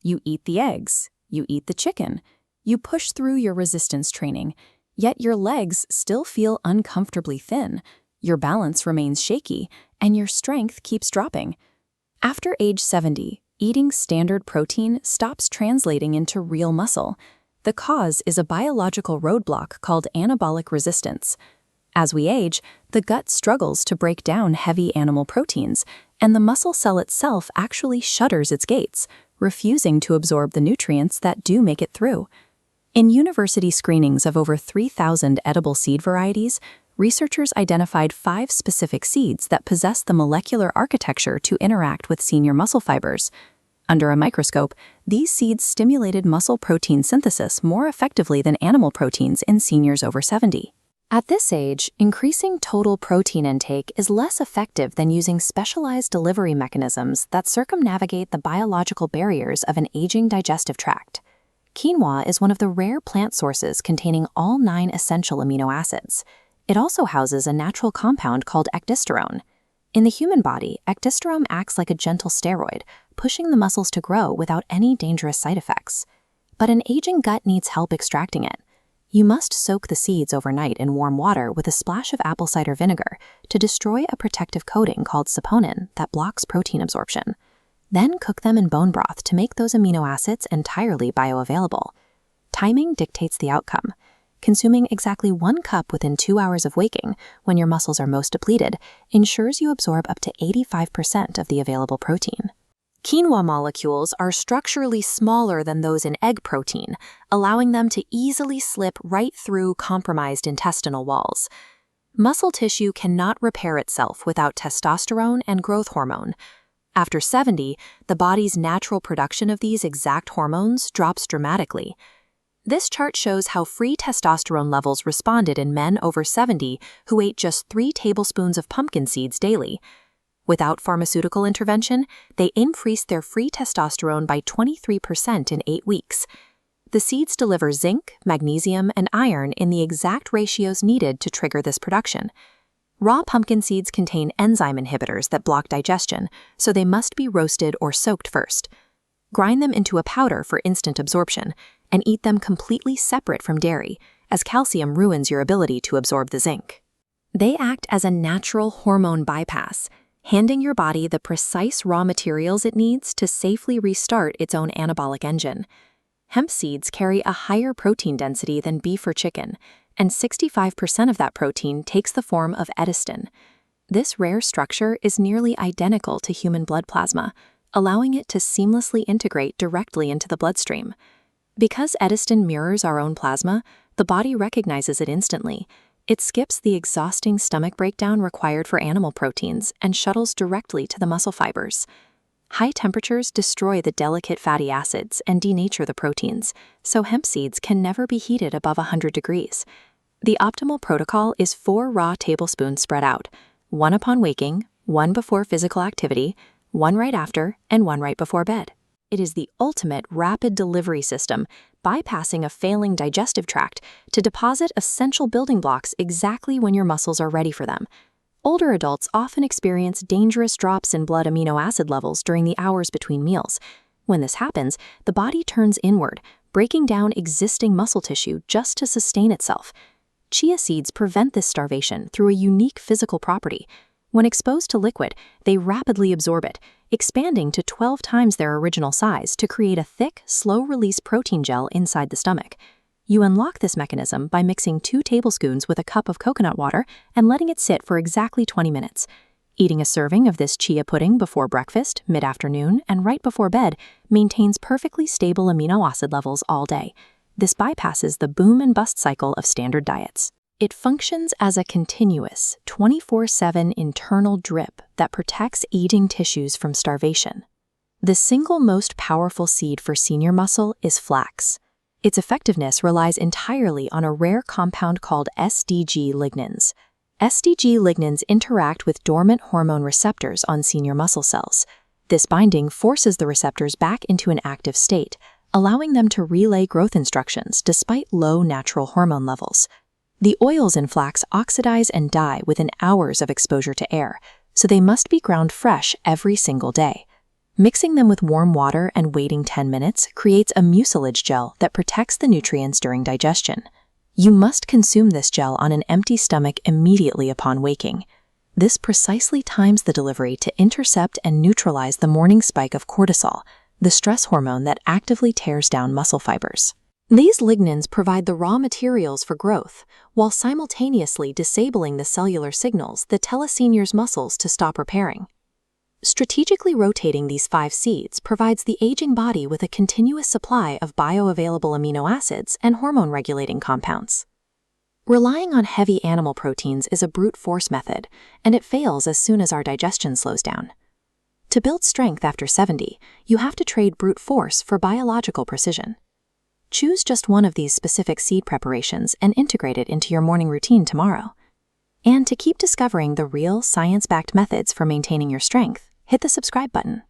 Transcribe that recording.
You eat the eggs, you eat the chicken, you push through your resistance training, yet your legs still feel uncomfortably thin, your balance remains shaky, and your strength keeps dropping. After age 70, eating standard protein stops translating into real muscle. The cause is a biological roadblock called anabolic resistance. As we age, the gut struggles to break down heavy animal proteins, and the muscle cell itself actually shutters its gates, refusing to absorb the nutrients that do make it through. In university screenings of over 3,000 edible seed varieties, researchers identified 5 specific seeds that possess the molecular architecture to interact with senior muscle fibers. Under a microscope, these seeds stimulated muscle protein synthesis more effectively than animal proteins in seniors over 70. At this age, increasing total protein intake is less effective than using specialized delivery mechanisms that circumnavigate the biological barriers of an aging digestive tract. Quinoa is one of the rare plant sources containing all 9 essential amino acids. It also houses a natural compound called ecdysterone. In the human body, ecdysterone acts like a gentle steroid, pushing the muscles to grow without any dangerous side effects. But an aging gut needs help extracting it. You must soak the seeds overnight in warm water with a splash of apple cider vinegar to destroy a protective coating called saponin that blocks protein absorption. Then cook them in bone broth to make those amino acids entirely bioavailable. Timing dictates the outcome. Consuming exactly 1 cup within 2 hours of waking, when your muscles are most depleted, ensures you absorb up to 85% of the available protein. Quinoa molecules are structurally smaller than those in egg protein, allowing them to easily slip right through compromised intestinal walls. Muscle tissue cannot repair itself without testosterone and growth hormone. After 70, the body's natural production of these exact hormones drops dramatically. This chart shows how free testosterone levels responded in men over 70 who ate just 3 tablespoons of pumpkin seeds daily. Without pharmaceutical intervention, they increased their free testosterone by 23% in 8 weeks. The seeds deliver zinc, magnesium, and iron in the exact ratios needed to trigger this production. Raw pumpkin seeds contain enzyme inhibitors that block digestion, so they must be roasted or soaked first. Grind them into a powder for instant absorption, and eat them completely separate from dairy, as calcium ruins your ability to absorb the zinc. They act as a natural hormone bypass, handing your body the precise raw materials it needs to safely restart its own anabolic engine. Hemp seeds carry a higher protein density than beef or chicken, and 65% of that protein takes the form of edestin. This rare structure is nearly identical to human blood plasma, allowing it to seamlessly integrate directly into the bloodstream. Because edestin mirrors our own plasma, the body recognizes it instantly. It skips the exhausting stomach breakdown required for animal proteins and shuttles directly to the muscle fibers. High temperatures destroy the delicate fatty acids and denature the proteins, so hemp seeds can never be heated above 100 degrees. The optimal protocol is 4 raw tablespoons spread out, 1 upon waking, 1 before physical activity, 1 right after, and 1 right before bed. It is the ultimate rapid delivery system, bypassing a failing digestive tract to deposit essential building blocks exactly when your muscles are ready for them. Older adults often experience dangerous drops in blood amino acid levels during the hours between meals. When this happens, the body turns inward, breaking down existing muscle tissue just to sustain itself. Chia seeds prevent this starvation through a unique physical property. When exposed to liquid, they rapidly absorb it, expanding to 12 times their original size to create a thick, slow-release protein gel inside the stomach. You unlock this mechanism by mixing 2 tablespoons with a cup of coconut water and letting it sit for exactly 20 minutes. Eating a serving of this chia pudding before breakfast, mid-afternoon, and right before bed maintains perfectly stable amino acid levels all day. This bypasses the boom and bust cycle of standard diets. It functions as a continuous, 24/7 internal drip that protects aging tissues from starvation. The single most powerful seed for senior muscle is flax. Its effectiveness relies entirely on a rare compound called SDG lignans. SDG lignans interact with dormant hormone receptors on senior muscle cells. This binding forces the receptors back into an active state, allowing them to relay growth instructions despite low natural hormone levels. The oils in flax oxidize and die within hours of exposure to air, so they must be ground fresh every single day. Mixing them with warm water and waiting 10 minutes creates a mucilage gel that protects the nutrients during digestion. You must consume this gel on an empty stomach immediately upon waking. This precisely times the delivery to intercept and neutralize the morning spike of cortisol, the stress hormone that actively tears down muscle fibers. These lignans provide the raw materials for growth, while simultaneously disabling the cellular signals that tell a senior's muscles to stop repairing. Strategically rotating these 5 seeds provides the aging body with a continuous supply of bioavailable amino acids and hormone-regulating compounds. Relying on heavy animal proteins is a brute force method, and it fails as soon as our digestion slows down. To build strength after 70, you have to trade brute force for biological precision. Choose just one of these specific seed preparations and integrate it into your morning routine tomorrow. And to keep discovering the real science-backed methods for maintaining your strength, hit the subscribe button.